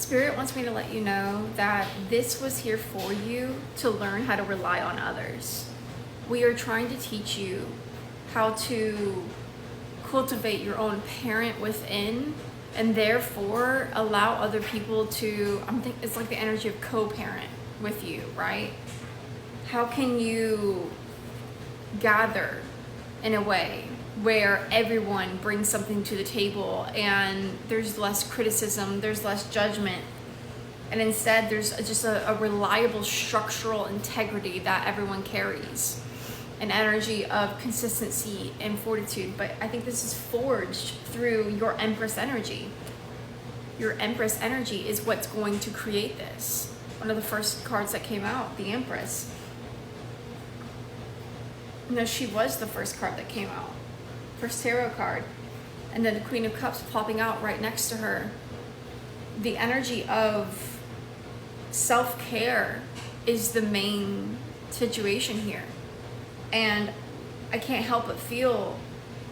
Spirit wants me to let you know that this was here for you to learn how to rely on others. We are trying to teach you how to cultivate your own parent within, and therefore allow other people to, it's like the energy of co-parent with you, right? How can you gather in a way where everyone brings something to the table and there's less criticism, there's less judgment, and instead there's just a reliable structural integrity that everyone carries, an energy of consistency and fortitude. But I think this is forged through your Empress energy. Your Empress energy is what's going to create this. One of the first cards that came out, the Empress. No, she was the first card that came out. First tarot card. And then the Queen of Cups popping out right next to her. The energy of self-care is the main situation here. And I can't help but feel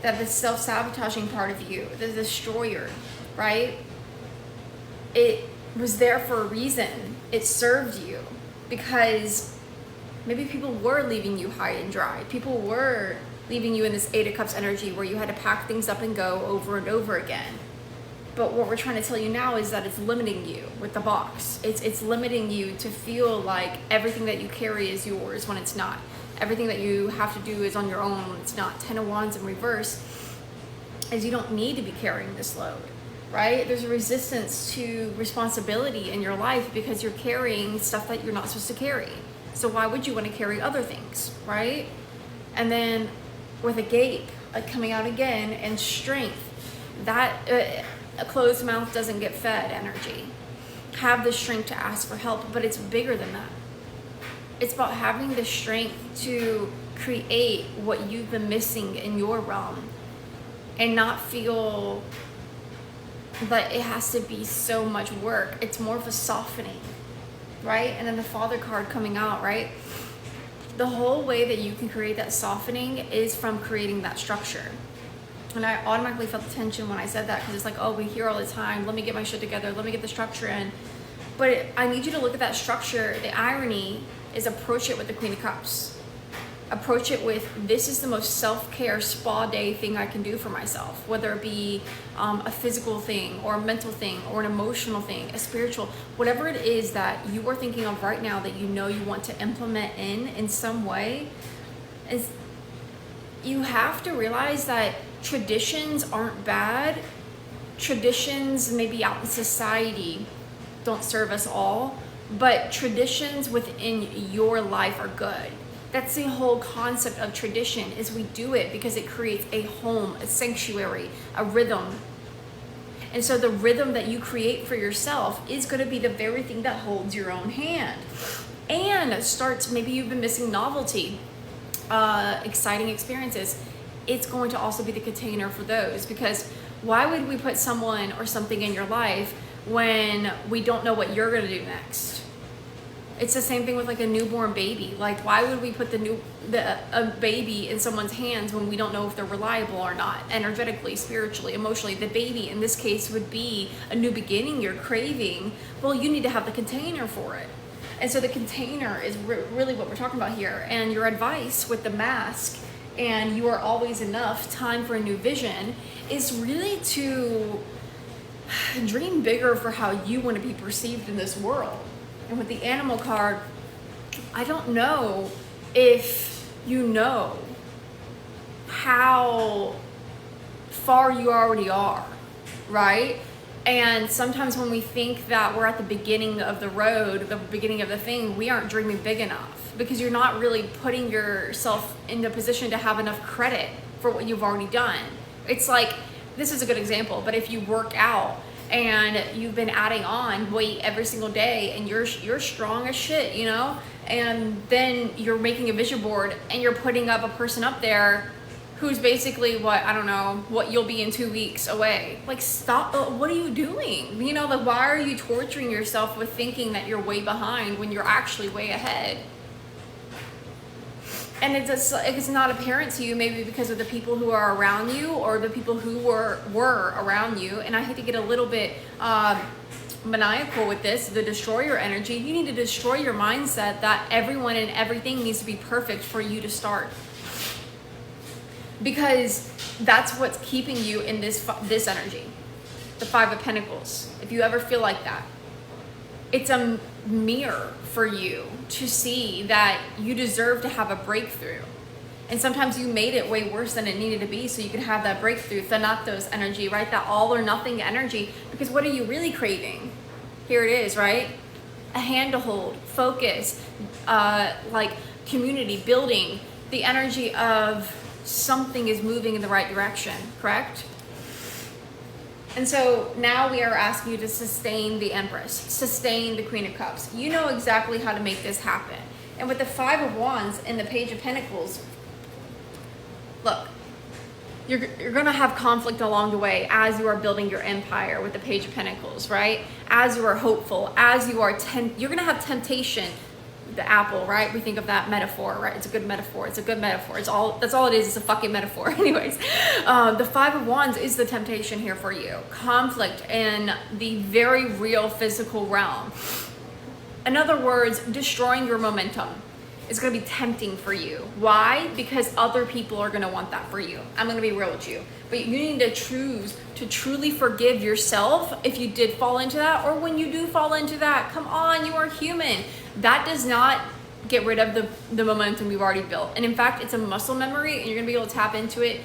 that the self-sabotaging part of you, the destroyer, right? It was there for a reason. It served you because maybe people were leaving you high and dry. People were leaving you in this Eight of Cups energy where you had to pack things up and go over and over again. But what we're trying to tell you now is that it's limiting you with the box. It's limiting you to feel like everything that you carry is yours when it's not. Everything that you have to do is on your own when it's not. 10 of Wands in reverse is you don't need to be carrying this load, right? There's a resistance to responsibility in your life because you're carrying stuff that you're not supposed to carry. So why would you want to carry other things, right? And then with a gape coming out again and strength, that a closed mouth doesn't get fed energy. Have the strength to ask for help, but it's bigger than that. It's about having the strength to create what you've been missing in your realm and not feel that it has to be so much work. It's more of a softening, right? And then the Father card coming out, right? The whole way that you can create that softening is from creating that structure. And I automatically felt the tension when I said that because it's like, oh, we hear all the time, let me get my shit together, let me get the structure in. But I need you to look at that structure. The irony is approach it with the Queen of Cups. Approach it with, this is the most self-care spa day thing I can do for myself, whether it be a physical thing or a mental thing or an emotional thing, a spiritual, whatever it is that you are thinking of right now that you know you want to implement in some way, is you have to realize that traditions aren't bad. Traditions maybe out in society don't serve us all, but traditions within your life are good. That's the whole concept of tradition, is we do it because it creates a home, a sanctuary, a rhythm. And so the rhythm that you create for yourself is going to be the very thing that holds your own hand. And starts, maybe you've been missing novelty, exciting experiences. It's going to also be the container for those, because why would we put someone or something in your life when we don't know what you're going to do next? It's the same thing with like a newborn baby. Like, why would we put a baby in someone's hands when we don't know if they're reliable or not, energetically, spiritually, emotionally? The baby in this case would be a new beginning you're craving. Well, you need to have the container for it. And so the container is really what we're talking about here. And your advice with the mask and you are always enough, time for a new vision, is really to dream bigger for how you want to be perceived in this world. And with the animal card, I don't know if you know how far you already are, right? And sometimes when we think that we're at the beginning of the road, the beginning of the thing, we aren't dreaming big enough, because you're not really putting yourself in the position to have enough credit for what you've already done. It's like, this is a good example, but if you work out and you've been adding on weight every single day and you're strong as shit, you know, and then you're making a vision board and you're putting up a person up there who's basically what you'll be in 2 weeks away. Like, stop. What are you doing? You know, like, why are you torturing yourself with thinking that you're way behind when you're actually way ahead? And it's not apparent to you, maybe because of the people who are around you or the people who were around you. And I hate to get a little bit maniacal with this, the destroyer energy, you need to destroy your mindset that everyone and everything needs to be perfect for you to start. Because that's what's keeping you in this energy, the Five of Pentacles. If you ever feel like that, it's a mirror for you to see that you deserve to have a breakthrough. And sometimes you made it way worse than it needed to be so you can have that breakthrough, Thanatos energy, right? That all or nothing energy. Because what are you really craving? Here it is, right? A hand to hold, focus, like community, building, the energy of something is moving in the right direction, correct? And so now we are asking you to sustain the Empress, sustain the Queen of Cups. You know exactly how to make this happen. And with the Five of Wands and the Page of Pentacles, look, you're going to have conflict along the way as you are building your empire with the Page of Pentacles, right? As you are hopeful, as you are, you're going to have temptation. The apple, right? We think of that metaphor, right? It's a good metaphor. It's a good metaphor. That's all it is. It's a fucking metaphor. Anyways, the Five of Wands is the temptation here for you. Conflict in the very real physical realm. In other words, destroying your momentum is going to be tempting for you. Why? Because other people are going to want that for you. I'm going to be real with you. But you need to choose to truly forgive yourself if you did fall into that, or when you do fall into that. Come on, you are human. That does not get rid of the momentum you've already built. And in fact, it's a muscle memory, and you're going to be able to tap into it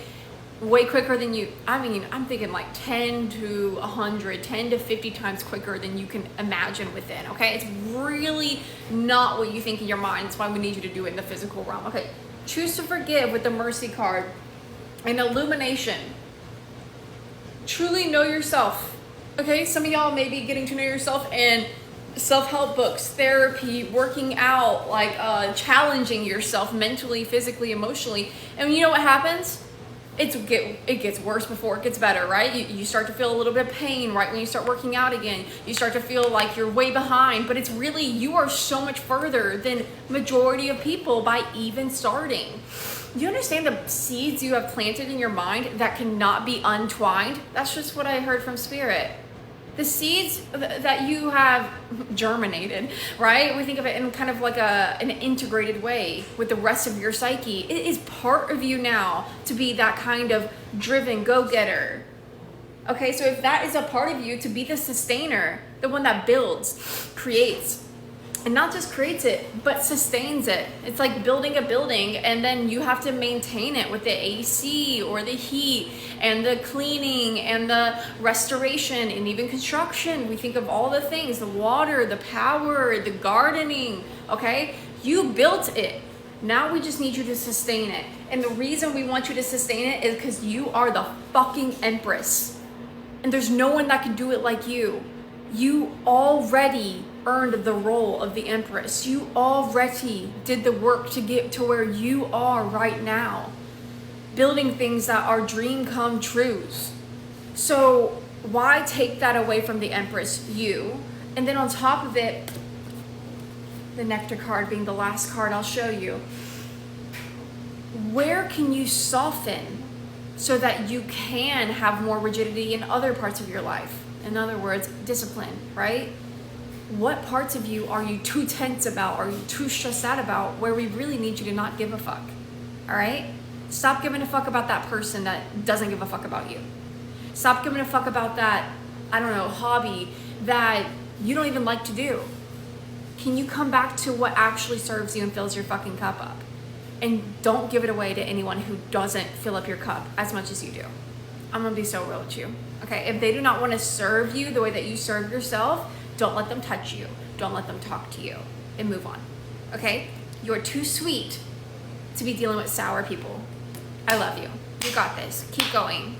way quicker than you, I'm thinking like 10 to 100, 10 to 50 times quicker than you can imagine within, okay? It's really not what you think in your mind. That's why we need you to do it in the physical realm. Okay, choose to forgive with the Mercy card. And Illumination. Truly know yourself, okay? Some of y'all may be getting to know yourself and self-help books, therapy, working out, like challenging yourself mentally, physically, emotionally. And you know what happens? It gets worse before it gets better, right? You start to feel a little bit of pain right when you start working out again. You start to feel like you're way behind, but it's really, you are so much further than majority of people by even starting. You understand the seeds you have planted in your mind that cannot be untwined? That's just what I heard from Spirit. The seeds that you have germinated, right? We think of it in kind of like an integrated way with the rest of your psyche. It is part of you now to be that kind of driven go-getter. Okay, so if that is a part of you, to be the sustainer, the one that builds, creates, and not just creates it, but sustains it. It's like building a building, and then you have to maintain it with the AC or the heat and the cleaning and the restoration and even construction. We think of all the things, the water, the power, the gardening, okay? You built it. Now we just need you to sustain it. And the reason we want you to sustain it is because you are the fucking Empress. And there's no one that can do it like you. You already earned the role of the Empress. You already did the work to get to where you are right now, building things that are dream come trues. So why take that away from the Empress? You. And then on top of it, the Nectar card being the last card I'll show you, where can you soften so that you can have more rigidity in other parts of your life? In other words, discipline, right? What parts of you are you too tense about? Are you too stressed out about, where we really need you to not give a fuck? All right? Stop giving a fuck about that person that doesn't give a fuck about you. Stop giving a fuck about that, I don't know, hobby that you don't even like to do. Can you come back to what actually serves you and fills your fucking cup up? And don't give it away to anyone who doesn't fill up your cup as much as you do. I'm gonna be so real with you. Okay, if they do not want to serve you the way that you serve yourself, don't let them touch you. Don't let them talk to you, and move on. Okay? You're too sweet to be dealing with sour people. I love you. You got this. Keep going.